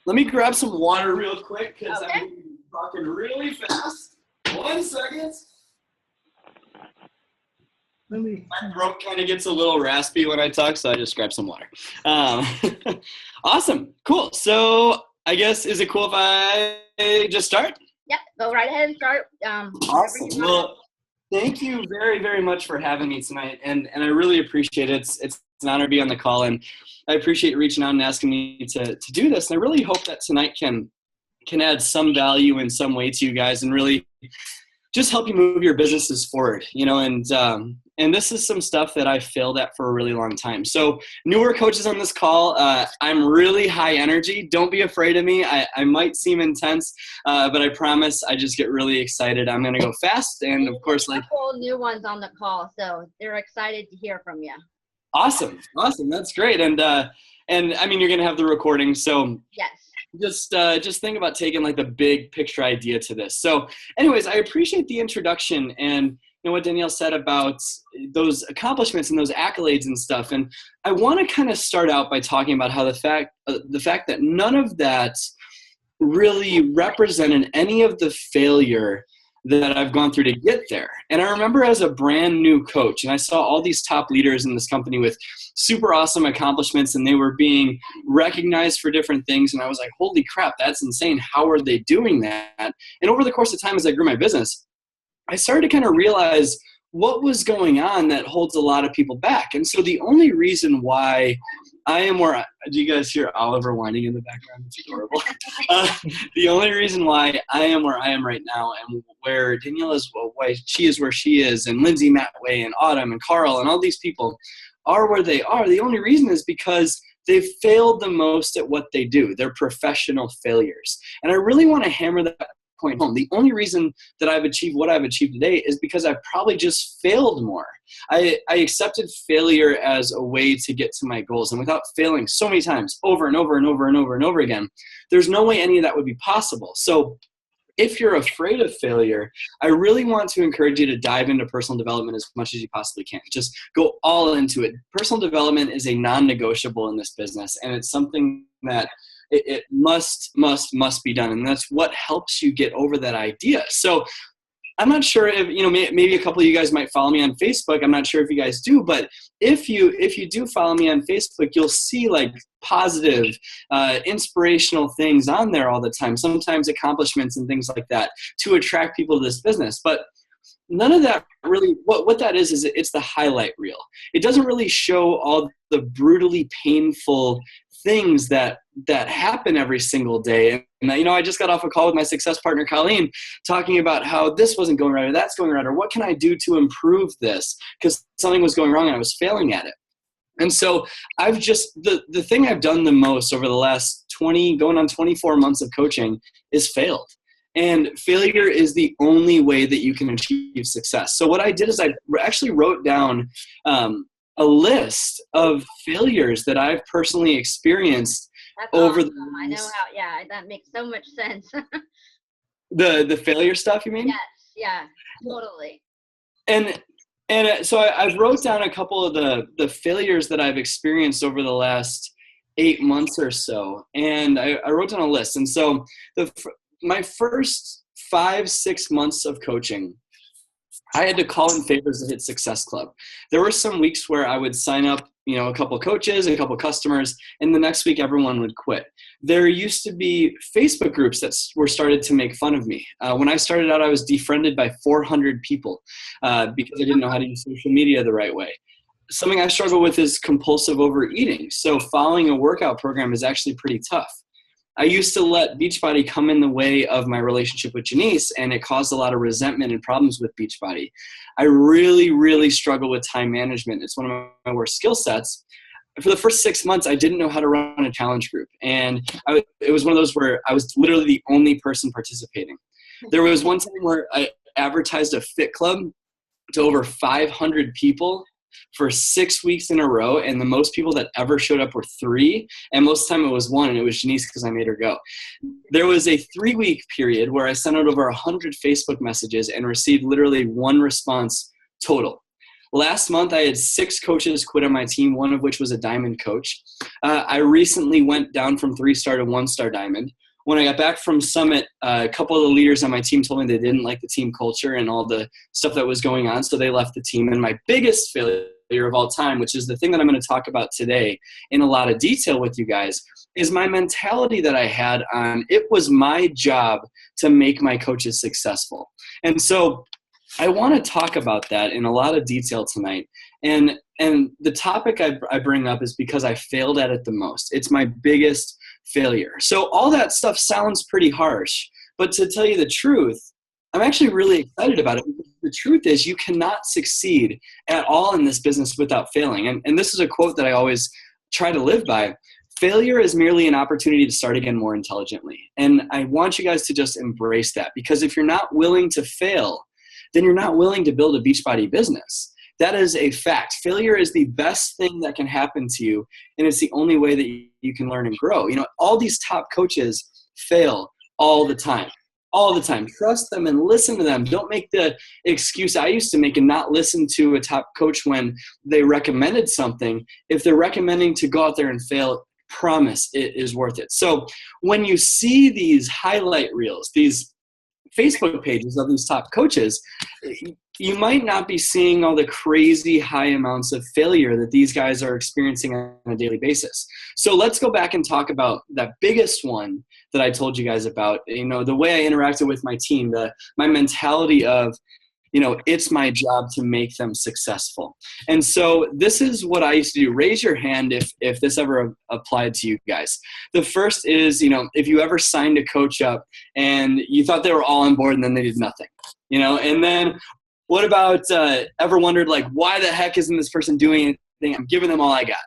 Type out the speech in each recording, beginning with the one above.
let me grab some water real quick because Okay. I'm talking really fast. 1 second. My throat kind of gets a little raspy when I talk, so I just grab some water. Awesome. Cool. So I guess, is it cool if I just start? Yep, go right ahead and start. Awesome. Well, thank you very, very much for having me tonight, and I really appreciate it. It's an honor to be on the call, and I appreciate you reaching out and asking me to do this. And I really hope that tonight can add some value in some way to you guys, and really just help you move your businesses forward, and this is some stuff that I failed at for a really long time. So newer coaches on this call, I'm really high energy. Don't be afraid of me. I might seem intense, but I promise I just get really excited. I'm going to go fast. And of course, a couple new ones on the call, so they're excited to hear from you. Awesome. That's great. And I mean, you're going to have the recording. So yes. Just think about taking like the big picture idea to this. So anyways, I appreciate the introduction and what Danielle said about those accomplishments and those accolades and stuff. And I want to kind of start out by talking about how the fact that none of that really represented any of the failure that I've gone through to get there. And I remember as a brand new coach, and I saw all these top leaders in this company with super awesome accomplishments, and they were being recognized for different things. And I was like, holy crap, that's insane. How are they doing that? And over the course of time, as I grew my business, I started to kind of realize what was going on that holds a lot of people back. And so the only reason why I am where – do you guys hear Oliver whining in the background? It's adorable. The only reason why I am where I am right now, and where Danielle is, why she is where she is, and Lindsay Matway and Autumn and Carl and all these people are where they are, the only reason is because they've failed the most at what they do. They're professional failures. And I really want to hammer that point home. The only reason that I've achieved what I've achieved today is because I've probably just failed more. I accepted failure as a way to get to my goals. And without failing so many times over and over and over and over and over again, there's no way any of that would be possible. So if you're afraid of failure, I really want to encourage you to dive into personal development as much as you possibly can. Just go all into it. Personal development is a non-negotiable in this business, and it's something that it must be done. And that's what helps you get over that idea. So I'm not sure if, maybe a couple of you guys might follow me on Facebook. I'm not sure if you guys do, but if you do follow me on Facebook, you'll see like positive, inspirational things on there all the time, sometimes accomplishments and things like that to attract people to this business. But none of that really, what that is it's the highlight reel. It doesn't really show all the brutally painful things that happen every single day. And I just got off a call with my success partner, Colleen, talking about how this wasn't going right, or that's going right, or what can I do to improve this? Because something was going wrong and I was failing at it. And so I've just, the thing I've done the most over the last going on 24 months of coaching is failed. And failure is the only way that you can achieve success. So what I did is I actually wrote down a list of failures that I've personally experienced. That's over awesome. I know how, yeah, that makes so much sense. The failure stuff, you mean? Yes, yeah, totally. And so I wrote down a couple of the failures that I've experienced over the last 8 months or so. And I wrote down a list. And so my first 5-6 months of coaching, I had to call in favors to hit Success Club. There were some weeks where I would sign up, a couple coaches, a couple customers, and the next week everyone would quit. There used to be Facebook groups that were started to make fun of me. When I started out, I was defriended by 400 people because I didn't know how to use social media the right way. Something I struggle with is compulsive overeating. So following a workout program is actually pretty tough. I used to let Beachbody come in the way of my relationship with Janice, and it caused a lot of resentment and problems with Beachbody. I really, really struggle with time management. It's one of my worst skill sets. For the first 6 months, I didn't know how to run a challenge group. And it was one of those where I was literally the only person participating. There was one time where I advertised a fit club to over 500 people for 6 weeks in a row, and the most people that ever showed up were 3, and most of the time it was 1, and it was Janice because I made her go. There was a 3-week period where I sent out over 100 Facebook messages and received literally 1 response total. Last month, I had 6 coaches quit on my team, one of which was a diamond coach. I recently went down from 3-star to 1-star diamond. When I got back from Summit, a couple of the leaders on my team told me they didn't like the team culture and all the stuff that was going on, so they left the team. And my biggest failure of all time, which is the thing that I'm going to talk about today in a lot of detail with you guys, is my mentality that I had on it was my job to make my coaches successful. And so I want to talk about that in a lot of detail tonight. And the topic I bring up is because I failed at it the most. It's my biggest failure. So all that stuff sounds pretty harsh, but to tell you the truth, I'm actually really excited about it. The truth is you cannot succeed at all in this business without failing. And this is a quote that I always try to live by. Failure is merely an opportunity to start again more intelligently. And I want you guys to just embrace that, because if you're not willing to fail, then you're not willing to build a Beachbody business. That is a fact. Failure is the best thing that can happen to you, and it's the only way that you can learn and grow. You know, all these top coaches fail all the time. All the time. Trust them and listen to them. Don't make the excuse I used to make and not listen to a top coach when they recommended something. If they're recommending to go out there and fail, promise it is worth it. So when you see these highlight reels, these Facebook pages of these top coaches, you might not be seeing all the crazy high amounts of failure that these guys are experiencing on a daily basis. So let's go back and talk about that biggest one that I told you guys about. You know, the way I interacted with my team, my mentality of, you know, it's my job to make them successful. And so this is what I used to do. Raise your hand if this ever applied to you guys. The first is, you know, if you ever signed a coach up and you thought they were all on board and then they did nothing, you know. And then what about ever wondered, like, why the heck isn't this person doing anything? I'm giving them all I got.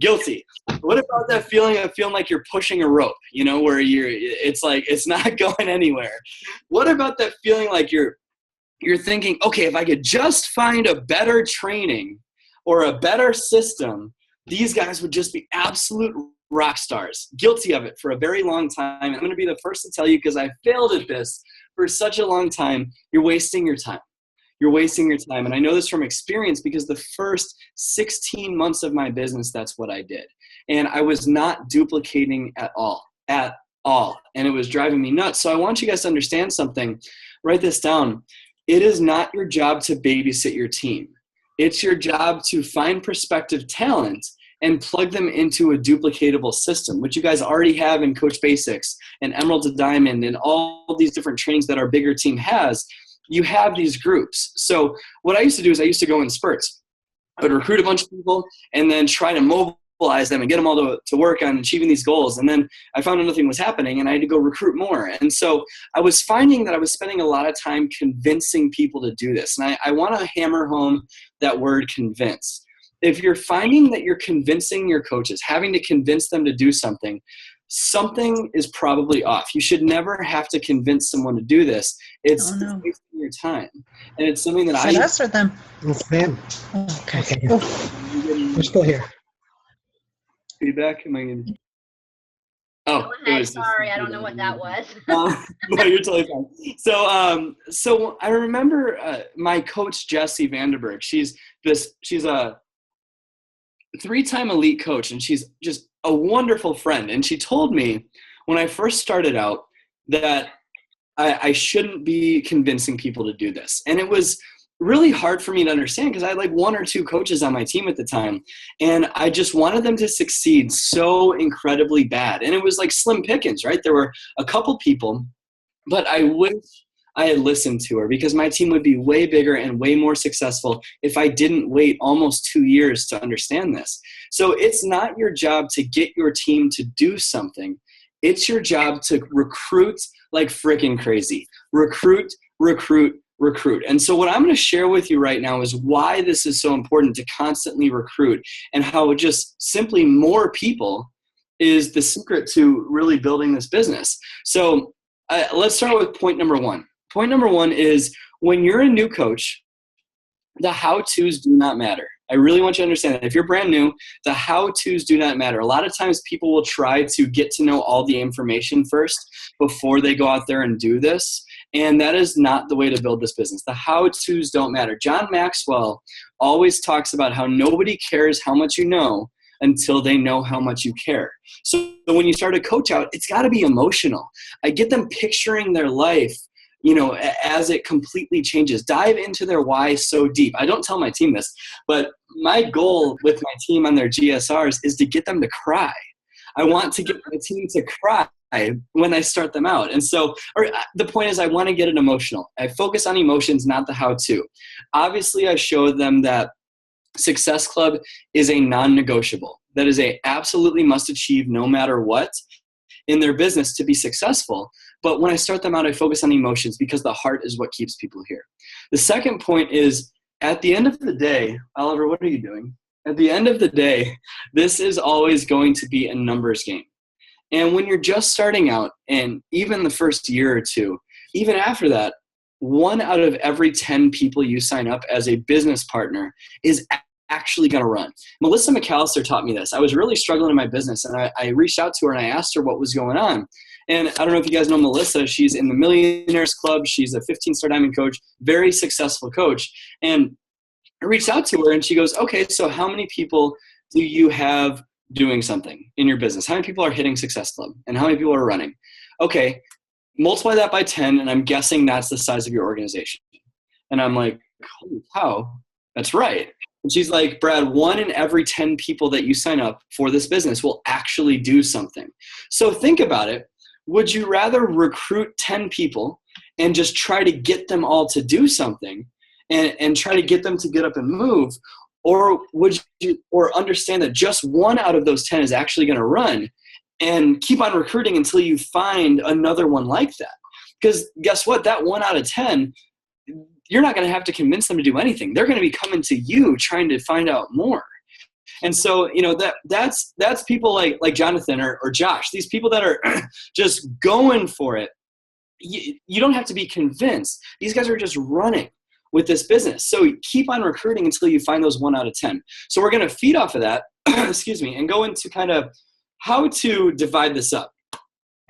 Guilty. What about that feeling of feeling like you're pushing a rope, you know, where it's like it's not going anywhere? What about that feeling like you're thinking, okay, if I could just find a better training or a better system, these guys would just be absolute rock stars. Guilty of it for a very long time. I'm going to be the first to tell you, because I failed at this for such a long time, you're wasting your time. You're wasting your time. And I know this from experience, because the first 16 months of my business, that's what I did. And I was not duplicating at all. And it was driving me nuts. So I want you guys to understand something. Write this down. It is not your job to babysit your team. It's your job to find prospective talent and plug them into a duplicatable system, which you guys already have in Coach Basics and Emerald to Diamond and all these different trainings that our bigger team has. You have these groups. So what I used to do is I used to go in spurts. I would recruit a bunch of people and then try to mobilize them and get them all to work on achieving these goals. And then I found out nothing was happening and I had to go recruit more. And so I was finding that I was spending a lot of time convincing people to do this. And I want to hammer home that word convince. If you're finding that you're convincing your coaches, having to convince them to do something, something is probably off. You should never have to convince someone to do this. It's wasting your time. And it's something that Is it us or them? It's them. Okay. We're still here. Feedback? Am I going to? Oh, Go ahead. Sorry, I don't know what that was. No, you're totally fine. So I remember my coach, Jessie Vanderberg. She's a 3-time elite coach, and she's just a wonderful friend. And she told me when I first started out that I shouldn't be convincing people to do this. And it was really hard for me to understand, because I had like 1 or 2 coaches on my team at the time, and I just wanted them to succeed so incredibly bad. And it was like slim pickings, right? There were a couple people, but I wish I had listened to her, because my team would be way bigger and way more successful if I didn't wait almost 2 years to understand this. So it's not your job to get your team to do something. It's your job to recruit like freaking crazy. Recruit. And so what I'm going to share with you right now is why this is so important to constantly recruit, and how just simply more people is the secret to really building this business. So let's start with point number 1. Point number 1 is, when you're a new coach, the how-tos do not matter. I really want you to understand that. If you're brand new, the how-tos do not matter. A lot of times people will try to get to know all the information first before they go out there and do this. And that is not the way to build this business. The how-tos don't matter. John Maxwell always talks about how nobody cares how much you know until they know how much you care. So when you start a coach out, it's got to be emotional. I get them picturing their life, as it completely changes. Dive into their why so deep. I don't tell my team this, but my goal with my team on their GSRs is to get them to cry. I want to get my team to cry when I start them out. And so, the point is I want to get it emotional. I focus on emotions, not the how-to. Obviously, I show them that Success Club is a non-negotiable. That is a absolutely must achieve no matter what in their business to be successful. But when I start them out, I focus on emotions because the heart is what keeps people here. The second point is at the end of the day, Oliver, what are you doing? At the end of the day, this is always going to be a numbers game. And when you're just starting out, and even the first year or two, even after that, 1 out of every 10 people you sign up as a business partner is actually going to run. Melissa McAllister taught me this. I was really struggling in my business, and I reached out to her and I asked her what was going on. And I don't know if you guys know Melissa. She's in the Millionaires Club. She's a 15-star diamond coach, very successful coach. And I reached out to her and she goes, okay, so how many people do you have doing something in your business? How many people are hitting Success Club and how many people are running? Okay, multiply that by 10 and I'm guessing that's the size of your organization. And I'm like, holy cow, that's right. And she's like, Brad, 1 in every 10 people that you sign up for this business will actually do something. So think about it. Would you rather recruit 10 people and just try to get them all to do something and try to get them to get up and move? Or would you understand that just 1 out of those 10 is actually going to run and keep on recruiting until you find another one like that? Because guess what? That 1 out of 10, you're not going to have to convince them to do anything. They're going to be coming to you trying to find out more. And so, that's people like Jonathan or Josh, these people that are just going for it. You don't have to be convinced. These guys are just running with this business. So keep on recruiting until you find those 1 out of 10. So we're going to feed off of that, and go into kind of how to divide this up.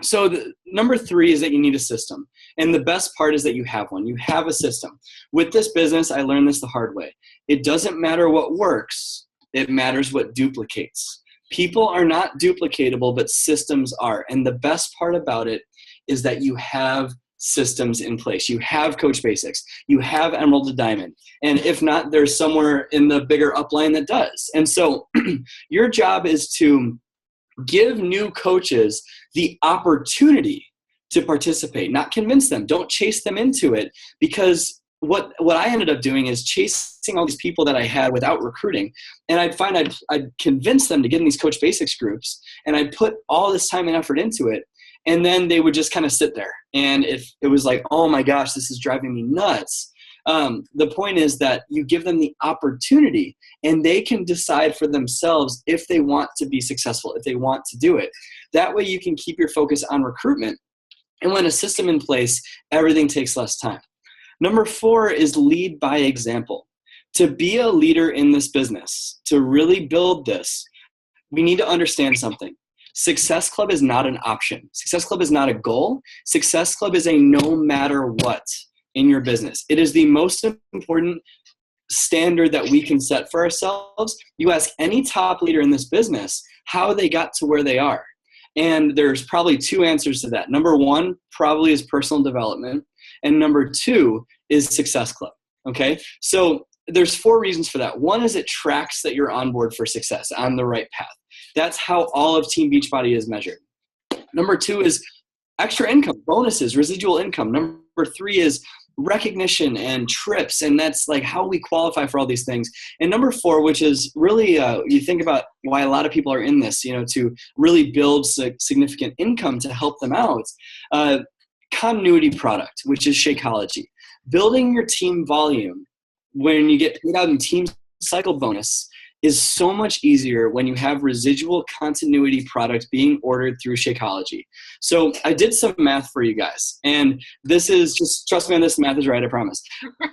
So number 3 is that you need a system. And the best part is that you have one. You have a system. With this business, I learned this the hard way. It doesn't matter what works. It matters what duplicates. People are not duplicatable, but systems are. And the best part about it is that you have systems in place. You have Coach Basics. You have Emerald to Diamond. And if not, there's somewhere in the bigger upline that does. And so your job is to give new coaches the opportunity to participate, not convince them. Don't chase them into it, because what I ended up doing is chasing all these people that I had without recruiting. And I'd convince them to get in these Coach Basics groups, and I'd put all this time and effort into it. And then they would just kind of sit there. And if it was like, oh my gosh, this is driving me nuts. The point is that you give them the opportunity and they can decide for themselves if they want to be successful, if they want to do it. That way you can keep your focus on recruitment. And when a system in place, everything takes less time. Number 4 is lead by example. To be a leader in this business, to really build this, we need to understand something. Success Club is not an option. Success Club is not a goal. Success Club is a no matter what in your business. It is the most important standard that we can set for ourselves. You ask any top leader in this business how they got to where they are. And there's probably 2 answers to that. Number 1 probably is personal development. And number 2 is Success Club. Okay. So there's 4 reasons for that. 1 is it tracks that you're on board for success, on the right path. That's how all of Team Beachbody is measured. Number 2 is extra income, bonuses, residual income. Number 3 is recognition and trips, and that's like how we qualify for all these things. And number 4, which is really, you think about why a lot of people are in this, to really build significant income to help them out. Continuity product, which is Shakeology. Building your team volume when you get paid out in team cycle bonus is so much easier when you have residual continuity product being ordered through Shakeology. So I did some math for you guys, and this is just, trust me on this, math is right, I promise.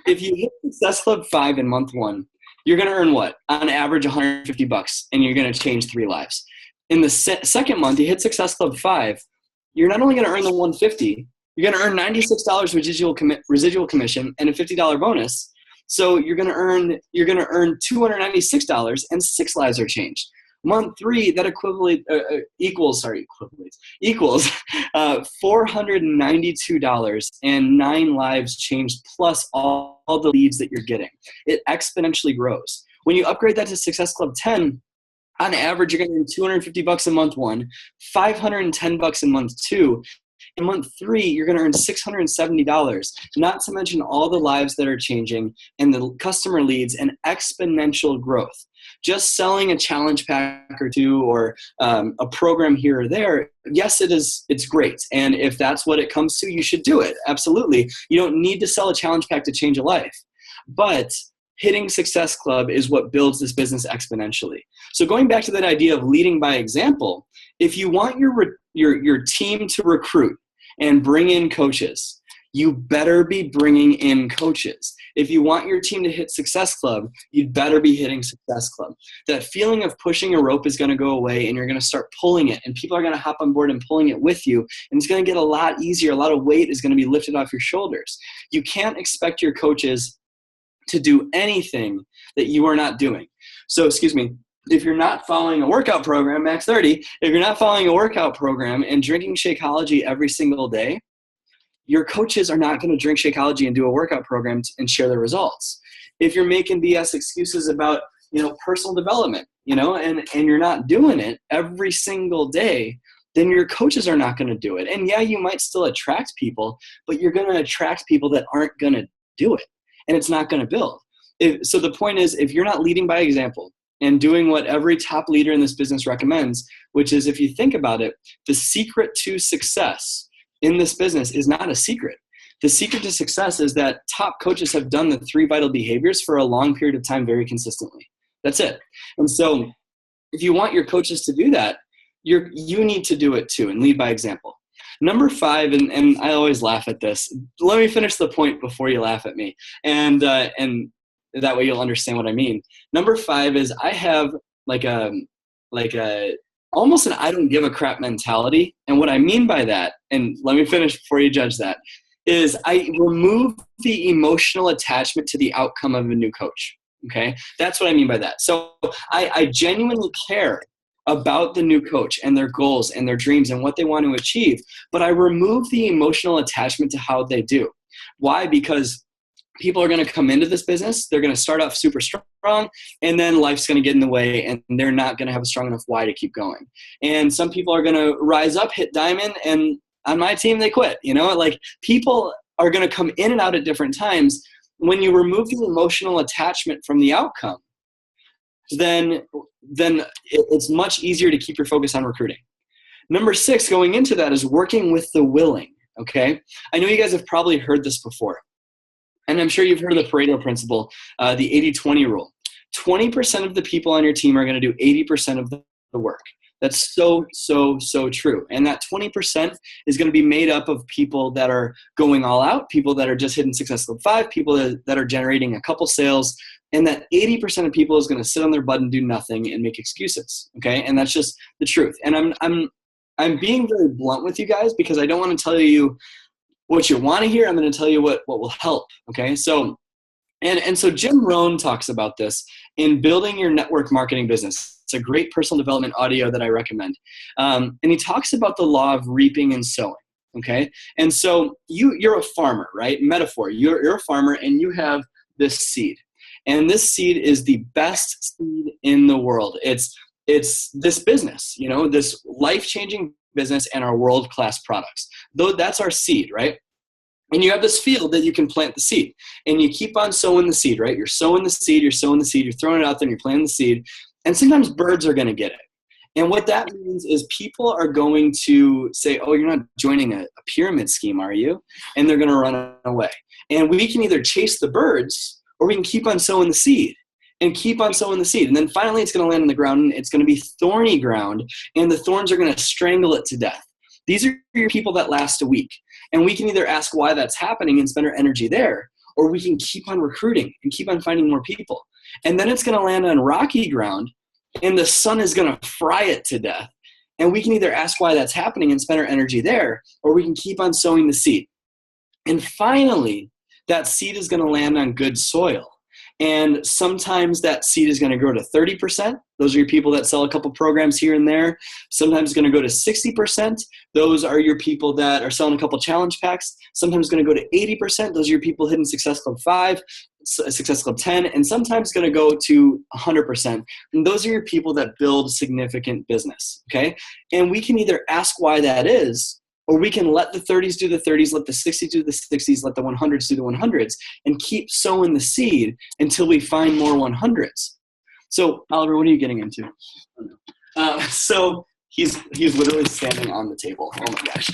If you hit Success Club 5 in month 1, you're going to earn what? On average, $150, and you're going to change 3 lives. In the second month, you hit Success Club 5, you're not only going to earn the $150, You're going to earn $96 residual commission and a $50 bonus. So you're going to earn $296 and 6 lives are changed. Month 3, that equals $492 and 9 lives changed plus all the leads that you're getting. It exponentially grows. When you upgrade that to Success Club 10, on average, you're going to earn $250 in month 1, $510 in month 2. In month 3, you're going to earn $670, not to mention all the lives that are changing and the customer leads and exponential growth. Just selling a challenge pack or 2 or a program here or there, yes, it's great. And if that's what it comes to, you should do it. Absolutely. You don't need to sell a challenge pack to change a life. But hitting Success Club is what builds this business exponentially. So going back to that idea of leading by example, if you want your team to recruit and bring in coaches, you better be bringing in coaches. If you want your team to hit Success Club, you'd better be hitting Success Club. That feeling of pushing a rope is going to go away and you're going to start pulling it and people are going to hop on board and pulling it with you. And it's going to get a lot easier. A lot of weight is going to be lifted off your shoulders. You can't expect your coaches to do anything that you are not doing. So, if you're not following a workout program, Max 30, if you're not following a workout program and drinking Shakeology every single day, your coaches are not going to drink Shakeology and do a workout program and share the results. If you're making BS excuses about, personal development, and you're not doing it every single day, then your coaches are not going to do it. And yeah, you might still attract people, but you're going to attract people that aren't going to do it. And it's not going to build. So the point is, if you're not leading by example and doing what every top leader in this business recommends, which is, if you think about it, the secret to success in this business is not a secret. The secret to success is that top coaches have done the 3 vital behaviors for a long period of time very consistently. That's it. And so if you want your coaches to do that, you need to do it too and lead by example. Number 5, and I always laugh at this. Let me finish the point before you laugh at me, and that way you'll understand what I mean. Number 5 is I have almost an I don't give a crap mentality, and what I mean by that, and let me finish before you judge that, is I remove the emotional attachment to the outcome of a new coach. Okay, that's what I mean by that. So I genuinely care about the new coach and their goals and their dreams and what they want to achieve, but I remove the emotional attachment to how they do. Why? Because people are going to come into this business, they're going to start off super strong, and then life's going to get in the way and they're not going to have a strong enough why to keep going. And some people are going to rise up, hit diamond, and on my team, they quit. People are going to come in and out at different times. When you remove the emotional attachment from the outcome, then it's much easier to keep your focus on recruiting. Number 6, going into that, is working with the willing, okay? I know you guys have probably heard this before, and I'm sure you've heard of the Pareto principle, the 80-20 rule. 20% of the people on your team are going to do 80% of the work. That's so true. And that 20% is going to be made up of people that are going all out, people that are just hitting Success Club 5, people that are generating a couple sales, and that 80% of people is going to sit on their butt and do nothing and make excuses. Okay. And that's just the truth. And I'm being very blunt with you guys because I don't want to tell you what you want to hear. I'm going to tell you what will help. Okay. So, and so Jim Rohn talks about this in Building Your Network Marketing Business. It's a great personal development audio that I recommend. And he talks about the law of reaping and sowing. Okay. And so you're a farmer, right? Metaphor. You're a farmer and you have this seed. And this seed is the best seed in the world. It's this business, this life-changing business and our world-class products. Though that's our seed, right? And you have this field that you can plant the seed. And you keep on sowing the seed, right? You're sowing the seed, you're throwing it out there, and you're planting the seed. And sometimes birds are going to get it. And what that means is people are going to say, oh, you're not joining a pyramid scheme, are you? And they're going to run away. And we can either chase the birds or we can keep on sowing the seed and keep on sowing the seed. And then finally it's going to land on the ground and it's going to be thorny ground and the thorns are going to strangle it to death. These are your people that last a week. And we can either ask why that's happening and spend our energy there, or we can keep on recruiting and keep on finding more people. And then it's going to land on rocky ground and the sun is going to fry it to death. And we can either ask why that's happening and spend our energy there, or we can keep on sowing the seed. And finally, that seed is going to land on good soil. And sometimes that seed is going to grow to 30%. Those are your people that sell a couple programs here and there. Sometimes it's going to go to 60%. Those are your people that are selling a couple challenge packs. Sometimes it's going to go to 80%. Those are your people hitting Success Club 5, Success Club 10, and sometimes it's going to go to 100%. And those are your people that build significant business, okay? And we can either ask why that is, or we can let the 30s do the 30s, let the 60s do the 60s, let the 100s do the 100s, and keep sowing the seed until we find more 100s. So, Oliver, what are you getting into? So he's literally standing on the table. Oh my gosh.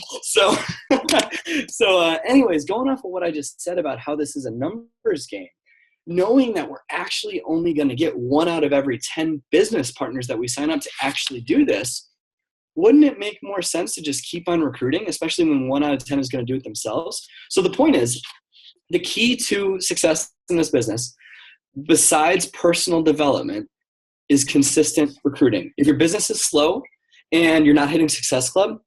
So anyways, going off of what I just said about how this is a numbers game, knowing that we're actually only going to get 1 out of every 10 business partners that we sign up to actually do this, wouldn't it make more sense to just keep on recruiting, especially when 1 out of 10 is going to do it themselves? So the point is, the key to success in this business, besides personal development, is consistent recruiting. If your business is slow and you're not hitting Success Club,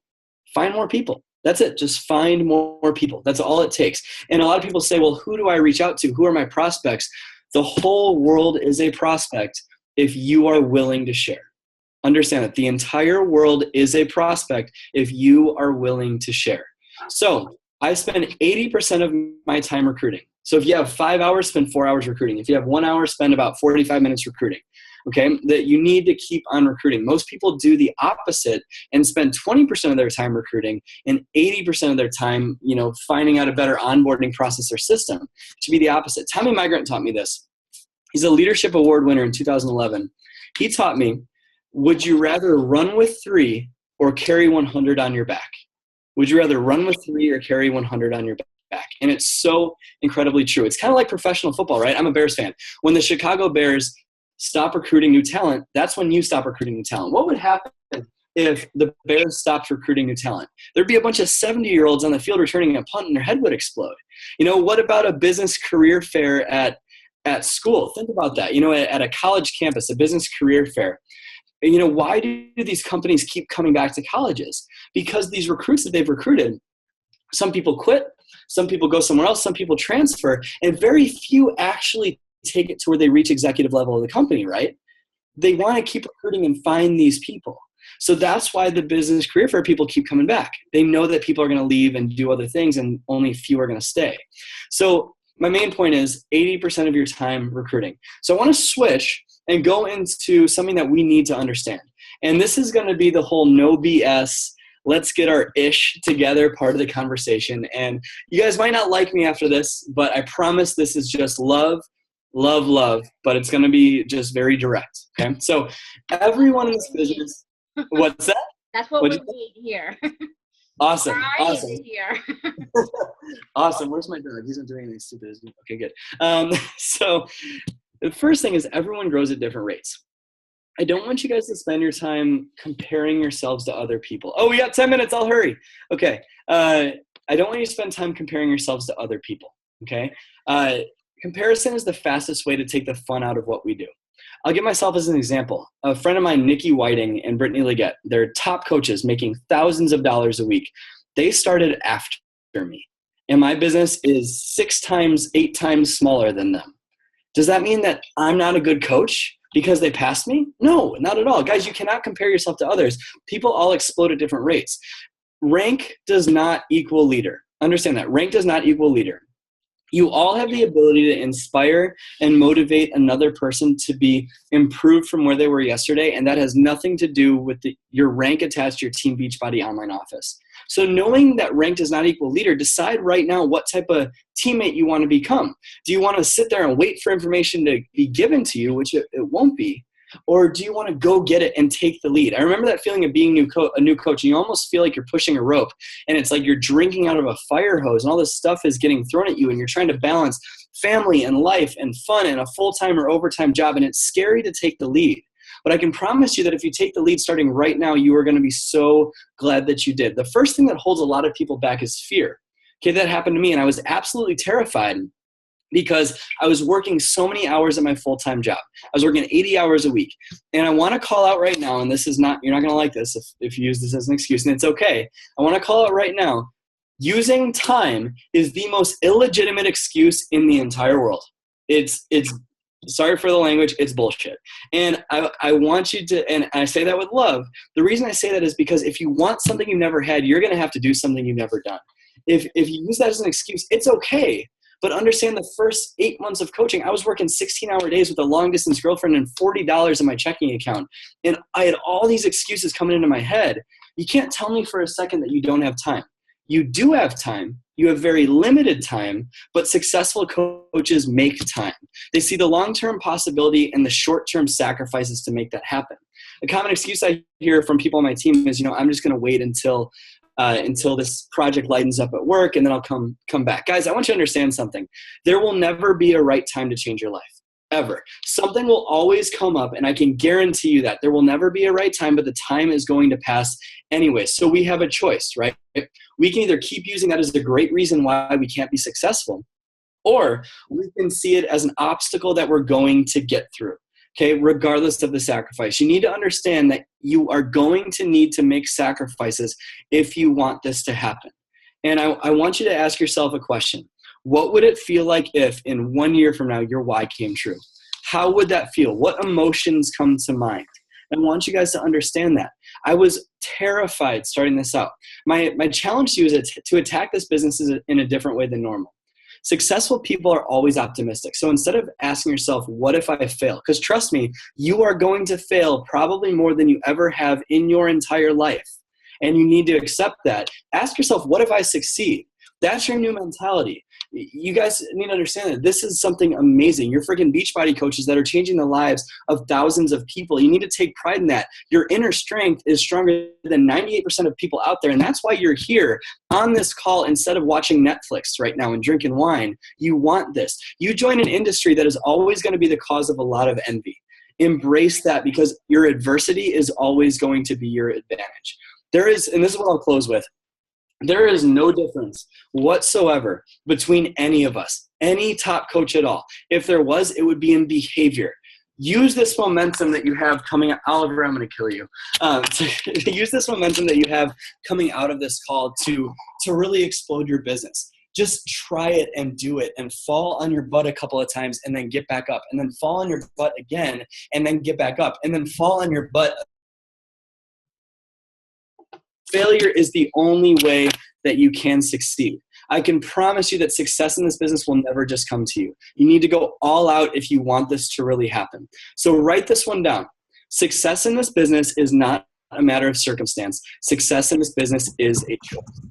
find more people. That's it. Just find more people. That's all it takes. And a lot of people say, well, who do I reach out to? Who are my prospects? The whole world is a prospect if you are willing to share. Understand that the entire world is a prospect if you are willing to share. So I spend 80% of my time recruiting. So if you have 5 hours, spend 4 hours recruiting. If you have 1 hour, spend about 45 minutes recruiting. Okay, that you need to keep on recruiting. Most people do the opposite and spend 20% of their time recruiting and 80% of their time, finding out a better onboarding process or system. It should be the opposite. Tommy Migrant taught me this. He's a leadership award winner in 2011. He taught me, would you rather run with 3 or carry 100 on your back? Would you rather run with 3 or carry 100 on your back? And it's so incredibly true. It's kind of like professional football, right? I'm a Bears fan. When the Chicago Bears stop recruiting new talent, that's when you stop recruiting new talent. What would happen if the Bears stopped recruiting new talent? There'd be a bunch of 70-year-olds on the field returning a punt and their head would explode. What about a business career fair at school? Think about that. At a college campus, a business career fair. Why do these companies keep coming back to colleges? Because these recruits that they've recruited, some people quit, some people go somewhere else, some people transfer, and very few actually take it to where they reach executive level of the company, right? They want to keep recruiting and find these people. So that's why the business career fair people keep coming back. They know that people are going to leave and do other things and only few are going to stay. So my main point is 80% of your time recruiting. So I want to switch and go into something that we need to understand. And this is going to be the whole no BS, let's get our ish together part of the conversation. And you guys might not like me after this, but I promise this is just love, but it's going to be just very direct. Okay. So everyone in this business, what's that? That's what we need here. Awesome. Here. Awesome. Where's my dog? He's not doing anything stupid, is he? Okay, good. So the first thing is everyone grows at different rates. I don't want you guys to spend your time comparing yourselves to other people. Oh, we got 10 minutes. I'll hurry. Okay. I don't want you to spend time comparing yourselves to other people. Okay. Comparison is the fastest way to take the fun out of what we do. I'll give myself as an example. A friend of mine, Nikki Whiting and Brittany Leggett, they're top coaches making thousands of dollars a week. They started after me. And my business is 6 times, 8 times smaller than them. Does that mean that I'm not a good coach because they passed me? No, not at all. Guys, you cannot compare yourself to others. People all explode at different rates. Rank does not equal leader. Understand that. Rank does not equal leader. You all have the ability to inspire and motivate another person to be improved from where they were yesterday, and that has nothing to do with your rank attached to your Team Beachbody online office. So knowing that rank does not equal leader, decide right now what type of teammate you want to become. Do you want to sit there and wait for information to be given to you, which it won't be? Or do you want to go get it and take the lead? I remember that feeling of being a new coach, and you almost feel like you're pushing a rope, and it's like you're drinking out of a fire hose, and all this stuff is getting thrown at you, and you're trying to balance family and life and fun and a full-time or overtime job, and it's scary to take the lead. But I can promise you that if you take the lead starting right now, you are going to be so glad that you did. The first thing that holds a lot of people back is fear. Okay, that happened to me, and I was absolutely terrified because I was working so many hours at my full-time job. I was working 80 hours a week. And I want to call out right now, and this is not, you're not going to like this if you use this as an excuse, and it's okay. I want to call out right now, using time is the most illegitimate excuse in the entire world. It's sorry for the language, it's bullshit. And I want you to, and I say that with love. The reason I say that is because if you want something you've never had, you're going to have to do something you've never done. If you use that as an excuse, it's okay. But understand the first 8 months of coaching, I was working 16-hour days with a long-distance girlfriend and $40 in my checking account. And I had all these excuses coming into my head. You can't tell me for a second that you don't have time. You do have time. You have very limited time, but successful coaches make time. They see the long-term possibility and the short-term sacrifices to make that happen. A common excuse I hear from people on my team is, I'm just going to wait until this project lightens up at work, and then I'll come back. Guys, I want you to understand something. There will never be a right time to change your life, ever. Something will always come up, and I can guarantee you that. There will never be a right time, but the time is going to pass anyway. So we have a choice, right? We can either keep using that as a great reason why we can't be successful, or we can see it as an obstacle that we're going to get through. Okay, regardless of the sacrifice. You need to understand that you are going to need to make sacrifices if you want this to happen. And I want you to ask yourself a question. What would it feel like if in 1 year from now your why came true? How would that feel? What emotions come to mind? And I want you guys to understand that. I was terrified starting this out. My challenge to you is to attack this business in a different way than normal. Successful people are always optimistic. So instead of asking yourself, what if I fail? Because trust me, you are going to fail probably more than you ever have in your entire life. And you need to accept that. Ask yourself, what if I succeed? That's your new mentality. You guys need to understand that this is something amazing. You're freaking Beachbody coaches that are changing the lives of thousands of people. You need to take pride in that. Your inner strength is stronger than 98% of people out there. And that's why you're here on this call instead of watching Netflix right now and drinking wine. You want this. You join an industry that is always going to be the cause of a lot of envy. Embrace that, because your adversity is always going to be your advantage. There is, and this is what I'll close with, there is no difference whatsoever between any of us, any top coach at all. If there was, it would be in behavior. Use this momentum that you have coming out. Oliver, I'm going to kill you. Use this momentum that you have coming out of this call to really explode your business. Just try it and do it, and fall on your butt a couple of times and then get back up, and then fall on your butt again and then get back up, and then fall on your butt. Failure is the only way that you can succeed. I can promise you that success in this business will never just come to you. You need to go all out if you want this to really happen. So write this one down. Success in this business is not a matter of circumstance. Success in this business is a choice.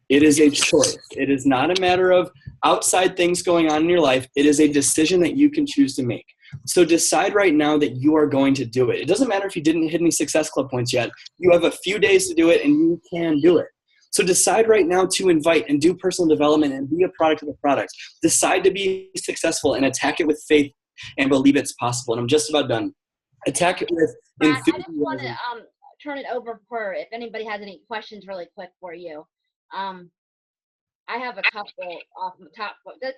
It is a choice. It is not a matter of outside things going on in your life. It is a decision that you can choose to make. So decide right now that you are going to do it. It doesn't matter if you didn't hit any Success Club points yet. You have a few days to do it, and you can do it. So decide right now to invite and do personal development and be a product of the product. Decide to be successful and attack it with faith and believe it's possible. And I'm just about done. Attack it with enthusiasm. I just want to turn it over for if anybody has any questions really quick for you. I have a couple off the top. Does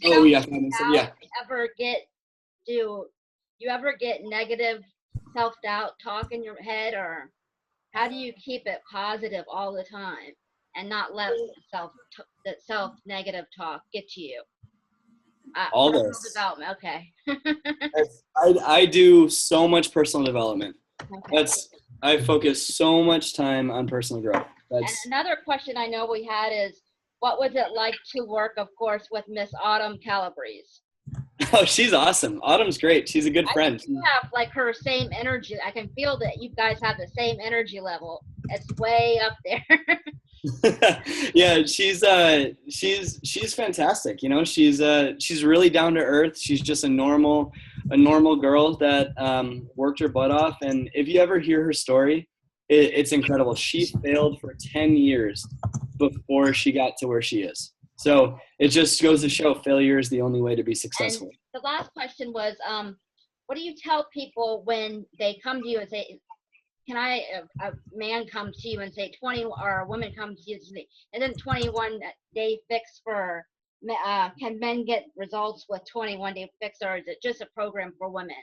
do you ever get negative self-doubt talk in your head, or how do you keep it positive all the time and not let the self-negative talk get to you? All this. Development, okay. I do so much personal development. Okay. I focus so much time on personal growth. And another question I know we had is, what was it like to work, of course, with Miss Autumn Calabrese? Oh, she's awesome. Autumn's great. She's a good friend. You have like her same energy. I can feel that you guys have the same energy level. It's way up there. Yeah, she's fantastic. She's really down to earth. She's just a normal girl that worked her butt off. And if you ever hear her story, it's incredible. She failed for 10 years before she got to where she is. So it just goes to show failure is the only way to be successful. And the last question was, what do you tell people when they come to you and say, a man comes to you and say 20, or a woman comes to you and say, and then 21 day fix for can men get results with 21 Day Fix, or is it just a program for women?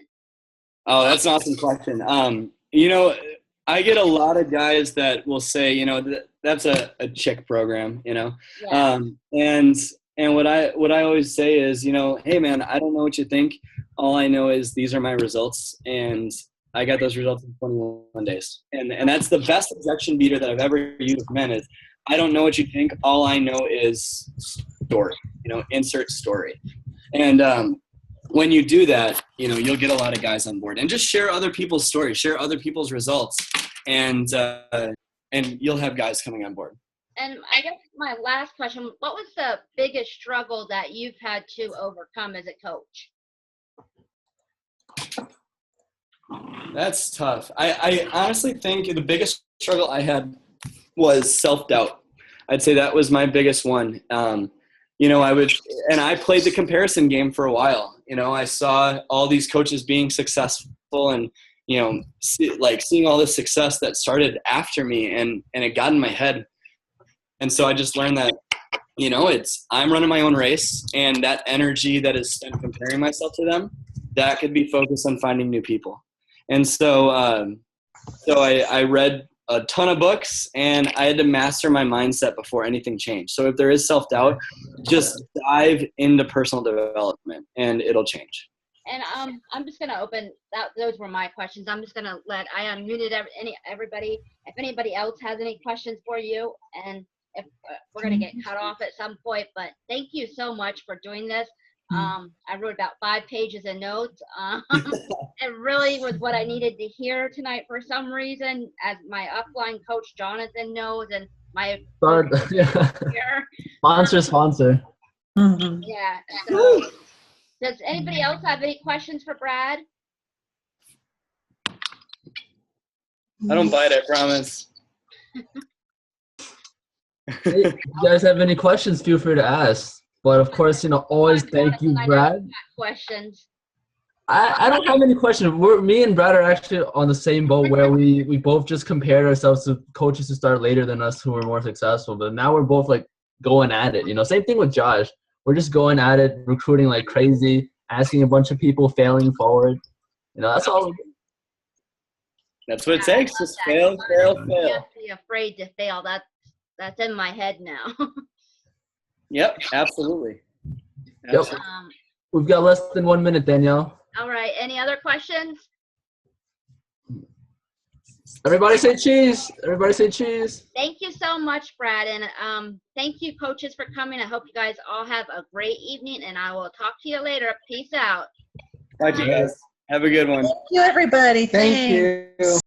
Oh, that's an awesome question. You know, I get a lot of guys that will say, you know, that's a chick program, you know. Yeah. And what I always say is, you know, hey man, I don't know what you think. All I know is these are my results, and I got those results in 21 days. And that's the best objection beater that I've ever used with men is, I don't know what you think. All I know is story, you know, insert story. And when you do that, you know, you'll get a lot of guys on board, and just share other people's stories, share other people's results, and you'll have guys coming on board. And I guess my last question, what was the biggest struggle that you've had to overcome as a coach? That's tough. I honestly think the biggest struggle I had was self-doubt. I'd say that was my biggest one. You know, I played the comparison game for a while. You know, I saw all these coaches being successful, and, you know, seeing all this success that started after me, and it got in my head. And so I just learned that, you know, I'm running my own race, and that energy that is spent comparing myself to them, that could be focused on finding new people. And so, I read a ton of books, and I had to master my mindset before anything changed. So if there is self-doubt, just dive into personal development, and it'll change. And I'm just going to open that. Those were my questions. I'm just going to I unmuted everybody. If anybody else has any questions for you, and if we're going to get cut off at some point, but thank you so much for doing this. I wrote about 5 pages of notes. It really was what I needed to hear tonight for some reason, as my upline coach Jonathan knows, and my sponsor. Yeah. So, does anybody else have any questions for Brad? I don't bite, I promise. Hey, if you guys have any questions, feel free to ask. But of course, you know, always thank you, Brad. Questions. I don't have any questions. Me and Brad are actually on the same boat, where we both just compared ourselves to coaches who started later than us who were more successful. But now we're both like going at it. You know, same thing with Josh. We're just going at it, recruiting like crazy, asking a bunch of people, failing forward. You know, that's all. That's what it takes. Just fail. You have to be afraid to fail. That's in my head now. Yep, absolutely. Yep. We've got less than 1 minute, Danielle. All right. Any other questions? Everybody say cheese. Everybody say cheese. Thank you so much, Brad. And thank you, coaches, for coming. I hope you guys all have a great evening, and I will talk to you later. Peace out. Bye, you guys. Have a good one. Thank you, everybody. Thank you.